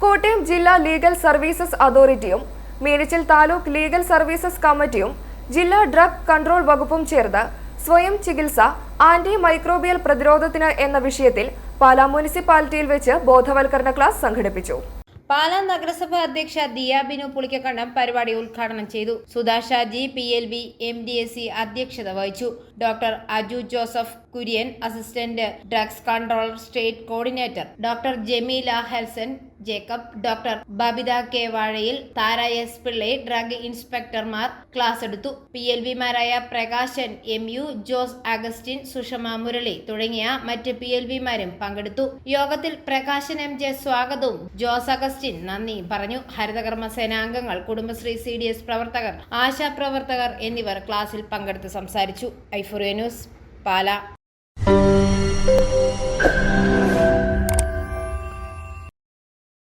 കോട്ടയം ജില്ലാ legal services അതോറിറ്റിയും Meenachil taluk legal services കമ്മിറ്റിയും ജില്ലാ ഡ്രഗ് കൺട്രോൾ വകുപ്പും ചേർന്ന് സ്വയം ചികിത്സ ആന്റി മൈക്രോബിയൽ പ്രതിരോധത്തിന് എന്ന വിഷയത്തിൽ പാലാ മുനിസിപ്പാലിറ്റിയിൽ വെച്ച് ബോധവൽക്കരണ ക്ലാസ് സംഘടിപ്പിച്ചു. പാലാ നഗരസഭ അധ്യക്ഷ ദിയ ബിനു പുളിക്കക്കണ്ടം പരിപാടി ഉദ്ഘാടനം ചെയ്തു. സുധാ ഷാജി PLB MDSC അധ്യക്ഷത വഹിച്ചു. Doctor Aju Joseph Kurian assistant drugs controller state coordinator, doctor Jameela Helsen Jacob, doctor Babitha K Vazhayil, Thara S Pillai drug ഇൻസ്പെക്ടർമാർ ക്ലാസ് എടുത്തു. PLBമാരായ പ്രകാശൻ MU, ജോസ് അഗസ്റ്റിൻ, സുഷമ മുരളി തുടങ്ങിയ മറ്റ് PLBമാരും പങ്കെടുത്തു. യോഗത്തിൽ പ്രകാശൻ MJ സ്വാഗതവും ജോസ് അഗസ്റ്റിൻ നന്ദി പറഞ്ഞു. ഹരിതകർമ്മ സേനാംഗങ്ങൾ, കുടുംബശ്രീ CDS പ്രവർത്തകർ, ആശാപ്രവർത്തകർ എന്നിവർ ക്ലാസ്സിൽ പങ്കെടുത്ത് സംസാരിച്ചു. ഐഫോറിയ ന്യൂസ്, പാലാ.